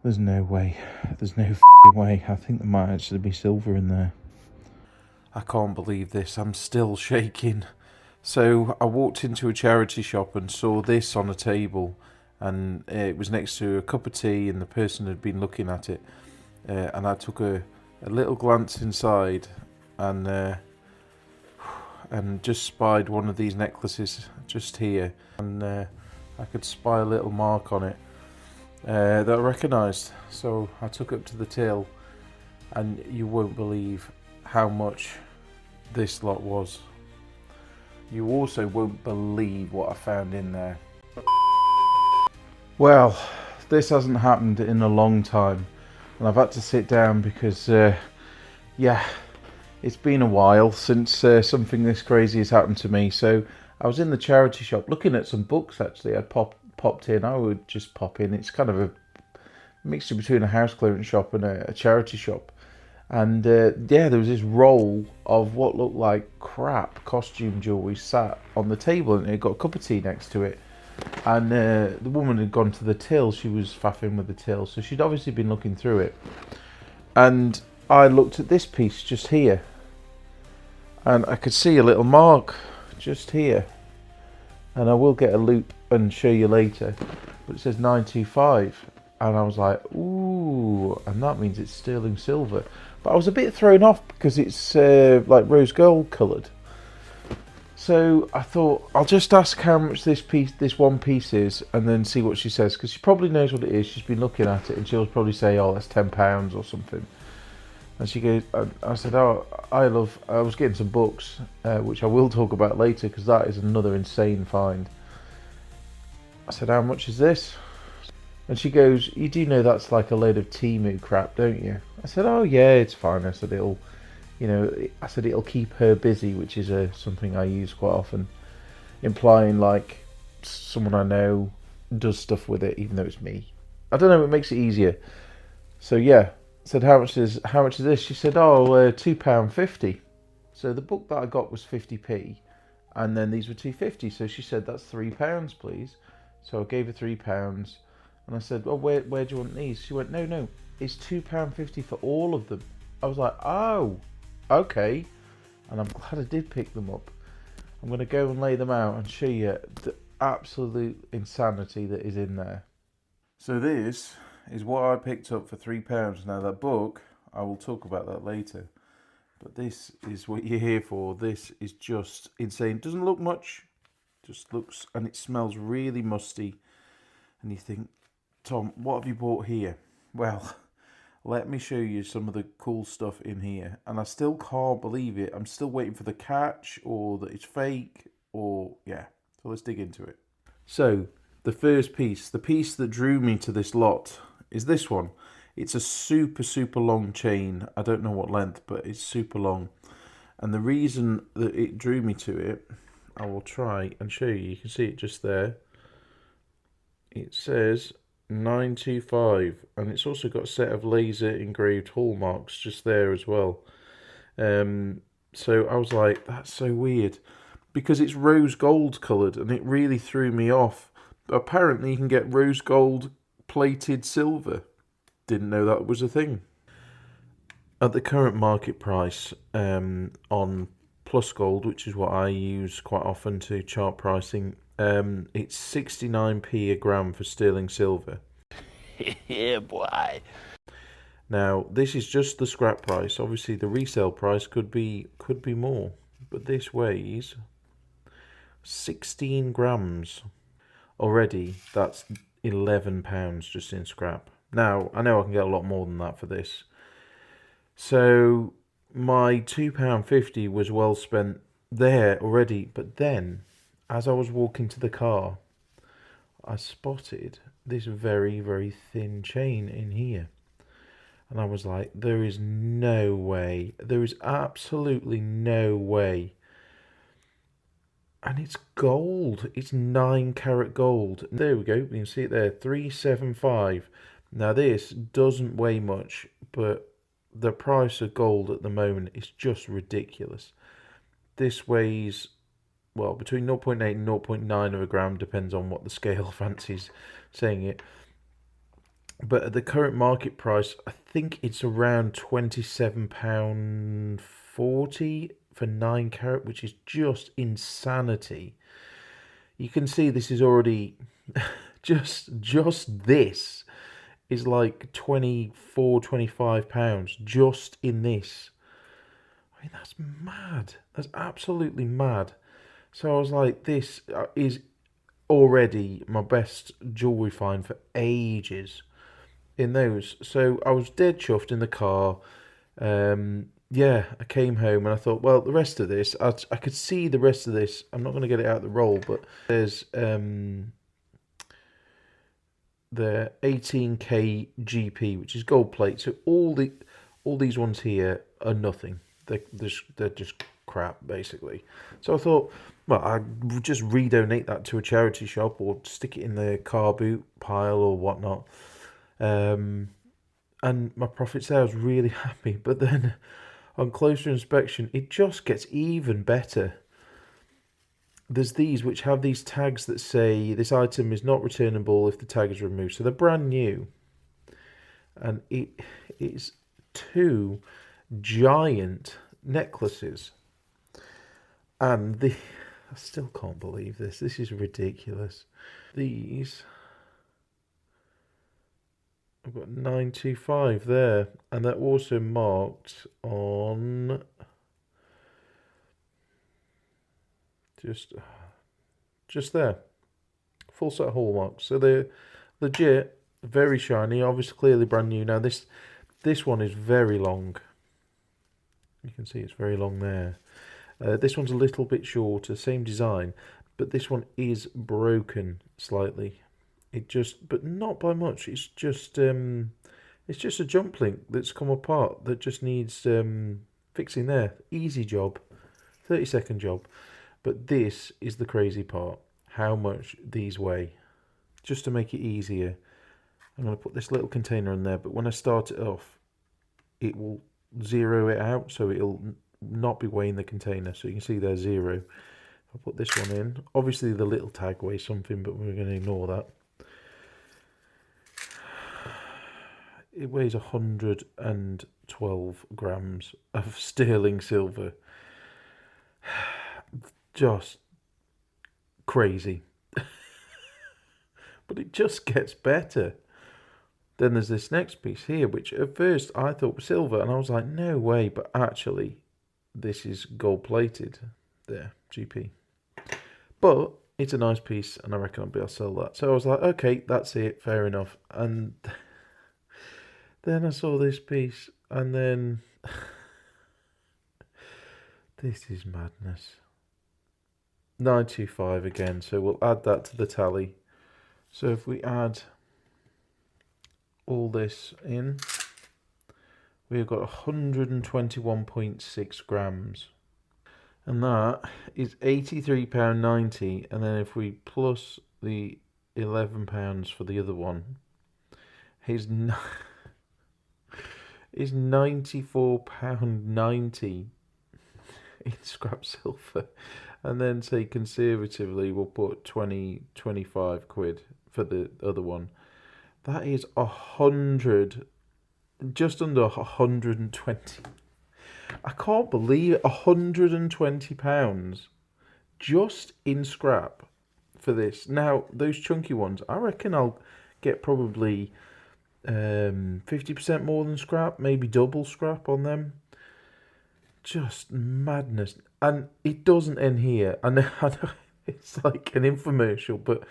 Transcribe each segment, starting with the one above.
There's no way. There's no f***ing way. I think there might actually be silver in there. I can't believe this. I'm still shaking. So I walked into a charity shop and saw this on a table, and it was next to a cup of tea, and the person had been looking at it. And I took a little glance inside, and just spied one of these necklaces just here, and I could spy a little mark on it that I recognised. So I took it up to the till, and you won't believe how much this lot was. You also won't believe what I found in there. Well, this hasn't happened in a long time, and I've had to sit down because yeah, it's been a while since something this crazy has happened to me. So I was in the charity shop looking at some books. Actually, I popped in. I would just pop in. It's kind of a mixture between a house clearance shop and a charity shop. And yeah, there was this roll of what looked like crap costume jewellery sat on the table, and it got a cup of tea next to it. And the woman had gone to the till. She was faffing with the till, so she'd obviously been looking through it. And I looked at this piece just here, and I could see a little mark just here. And I will get a loop and show you later, but it says 925, and I was like, ooh, and that means it's sterling silver. But I was a bit thrown off because it's like rose gold coloured. So I thought I'll just ask how much this one piece is, and then see what she says, because she probably knows what it is. She's been looking at it, and she'll probably say, "Oh, that's £10 or something." And she goes, I said, "Oh, I was getting some books, which I will talk about later, because that is another insane find." I said, "How much is this?" And she goes, "You do know that's like a load of Temu crap, don't you?" I said, "Oh yeah, it's fine." I said, it'll keep her busy, which is something I use quite often, implying like someone I know does stuff with it, even though it's me. I don't know, it makes it easier. So yeah, I said, how much is this? She said, "Oh, £2.50. So the book that I got was 50p, and then these were £2.50. So she said, "That's £3, please." So I gave her £3. And I said, "Well, where do you want these?" She went, No, it's £2.50 for all of them." I was like, "Oh, okay." And I'm glad I did pick them up. I'm going to go and lay them out and show you the absolute insanity that is in there. So this is what I picked up for £3. Now that book, I will talk about that later. But this is what you're here for. This is just insane. Doesn't look much, just looks, and it smells really musty. And you think, "Tom, what have you bought here?" Well, let me show you some of the cool stuff in here. And I still can't believe it. I'm still waiting for the catch, or that it's fake, or yeah. So let's dig into it. So the first piece, the piece that drew me to this lot, is this one. It's a super long chain. I don't know what length, but it's super long. And the reason that it drew me to it, I will try and show you. You can see it just there. It says 925, and it's also got a set of laser engraved hallmarks just there as well. So I was like, that's so weird, because it's rose gold coloured, and it really threw me off. Apparently you can get rose gold plated silver. Didn't know that was a thing. At the current market price on Plus Gold, which is what I use quite often to chart pricing, it's 69p a gram for sterling silver. Yeah, boy. Now, this is just the scrap price. Obviously, the resale price could be more, but this weighs 16 grams. Already, that's £11 just in scrap. Now, I know I can get a lot more than that for this. So, my £2.50 was well spent there already, but then, as I was walking to the car, I spotted this very thin chain in here. And I was like, there is no way. There is absolutely no way. And it's gold. It's 9 carat gold. There we go. You can see it there. 375. Now this doesn't weigh much, but the price of gold at the moment is just ridiculous. This weighs, well, between 0.8 and 0.9 of a gram, depends on what the scale fancies saying it. But at the current market price, I think it's around £27.40 for 9 carat, which is just insanity. You can see this is already just this is like 24, £25 just in this. I mean, that's mad. That's absolutely mad. So I was like, this is already my best jewellery find for ages in those. So I was dead chuffed in the car. Yeah, I came home and I thought, well, the rest of this, I could see the rest of this. I'm not going to get it out of the roll, but there's the 18K GP, which is gold plate. So all these ones here are nothing. They're just crap, basically. So I thought, well, I'd just redonate that to a charity shop or stick it in the car boot pile or whatnot. And my profits there, I was really happy. But then on closer inspection, it just gets even better. There's these which have these tags that say this item is not returnable if the tag is removed. So they're brand new. And it is 2 giant necklaces. And I still can't believe this. This is ridiculous. These, I've got 925 there. And they're also marked on just there. Full set of hallmarks. So they're legit, very shiny, obviously clearly brand new. Now this one is very long. You can see it's very long there. This one's a little bit shorter, same design, but this one is broken slightly. But not by much. It's just a jump link that's come apart that just needs fixing there. Easy job, 30-second job. But this is the crazy part, how much these weigh. Just to make it easier, I'm going to put this little container in there, but when I start it off, it will zero it out, so it'll not be weighing the container. So you can see there's 0. I'll put this one in. Obviously the little tag weighs something, but we're going to ignore that. It weighs 112 grams of sterling silver. Just crazy. But it just gets better. Then there's this next piece here, which at first I thought was silver, and I was like, no way, but actually this is gold plated. There, GP. But it's a nice piece, and I reckon I'll be able to sell that. So I was like, okay, that's it, fair enough. And then I saw this piece, and then this is madness. 925 again, so we'll add that to the tally. So if we add all this in, we've got 121.6 grams. And that is £83.90. And then if we plus the £11 for the other one, is £94.90 in scrap silver. And then say conservatively we'll put 25 quid for the other one. That is just under 120. I can't believe it, £120 just in scrap for this. Now those chunky ones, I reckon I'll get probably 50% more than scrap, maybe double scrap on them. Just madness. And it doesn't end here. I know it's like an infomercial, but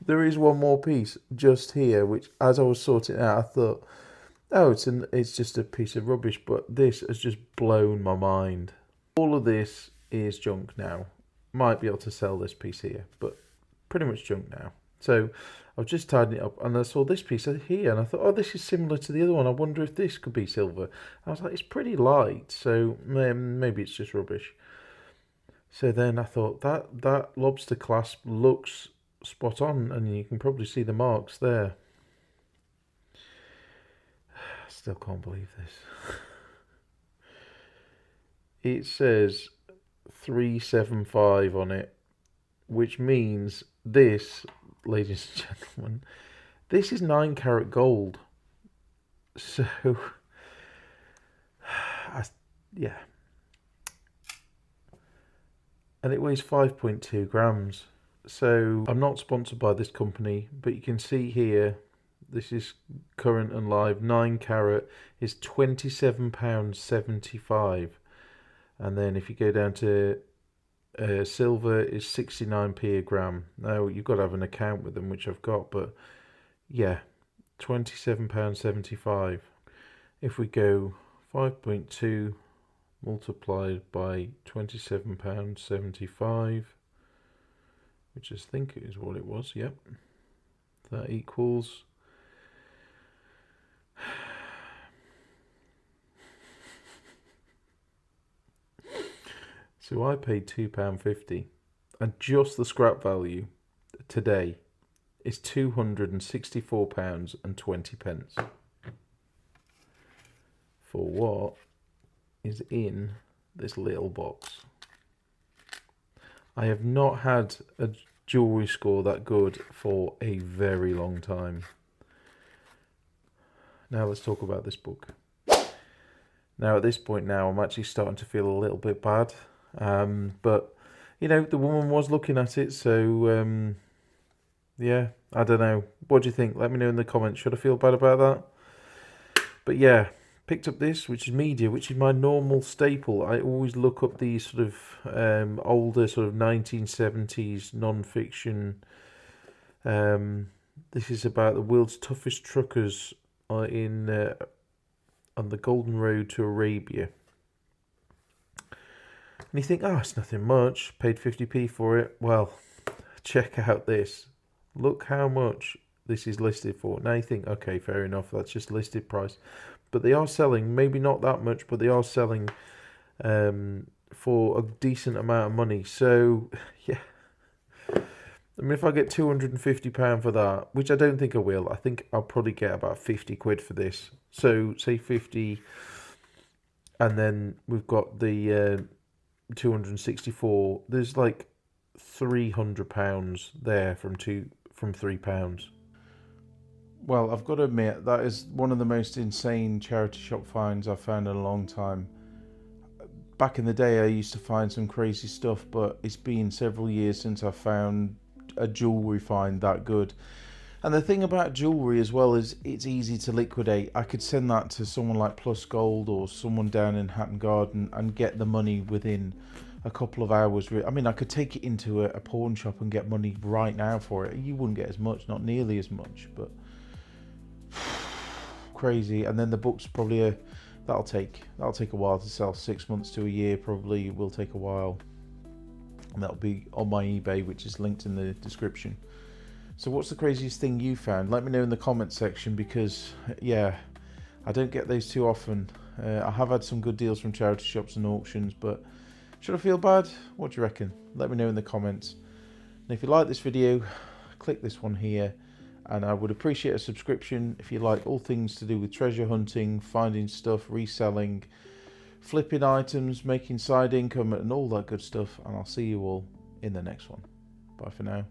there is one more piece just here, which as I was sorting it out, I thought, oh, it's just a piece of rubbish, but this has just blown my mind. All of this is junk now. Might be able to sell this piece here, but pretty much junk now. So I was just tidying it up, and I saw this piece here, and I thought, oh, this is similar to the other one. I wonder if this could be silver. I was like, it's pretty light, so maybe it's just rubbish. So then I thought, that lobster clasp looks spot on, and you can probably see the marks there. I still can't believe this. It says 375 on it, which means this, ladies and gentlemen, this is 9 carat gold. So, yeah. And it weighs 5.2 grams. So I'm not sponsored by this company, but you can see here, this is current and live. 9 carat is £27.75. And then if you go down to silver is 69p a gram. Now you've got to have an account with them, which I've got, but yeah, £27.75. If we go 5.2 multiplied by £27.75, which I think is what it was, yep, that equals so I paid £2.50, and just the scrap value today is £264.20 for what is in this little box. I have not had a jewellery score that good for a very long time. Now let's talk about this book. Now at this point now I'm actually starting to feel a little bit bad. But, you know, the woman was looking at it, so, yeah, I don't know. What do you think? Let me know in the comments. Should I feel bad about that? But yeah, picked up this, which is media, which is my normal staple. I always look up these sort of older sort of 1970s non-fiction. This is about the world's toughest truckers on the Golden Road to Arabia. And you think, oh, it's nothing much. Paid 50p for it. Well, check out this. Look how much this is listed for. Now you think, okay, fair enough. That's just listed price. But they are selling, maybe not that much, but they are selling for a decent amount of money. So, yeah. I mean, if I get £250 for that, which I don't think I will, I think I'll probably get about 50 quid for this. So, say 50, and then we've got the 264. There's like £300 there from £3. Well, I've got to admit, that is one of the most insane charity shop finds I've found in a long time. Back in the day, I used to find some crazy stuff, but it's been several years since I found a jewellery find that good. And the thing about jewellery as well is it's easy to liquidate. I could send that to someone like Plus Gold or someone down in Hatton Garden and get the money within a couple of hours. I mean, I could take it into a pawn shop and get money right now for it. You wouldn't get as much, not nearly as much, but crazy. And then the book's probably that'll take a while to sell. 6 months to a year probably will take a while, and that'll be on my eBay, which is linked in the description. So what's the craziest thing you found? Let me know in the comment section, because yeah, I don't get those too often. I have had some good deals from charity shops and auctions, but should I feel bad? What do you reckon? Let me know in the comments. And if you like this video, click this one here, and I would appreciate a subscription if you like all things to do with treasure hunting, finding stuff, reselling, flipping items, making side income and all that good stuff. And I'll see you all in the next one. Bye for now.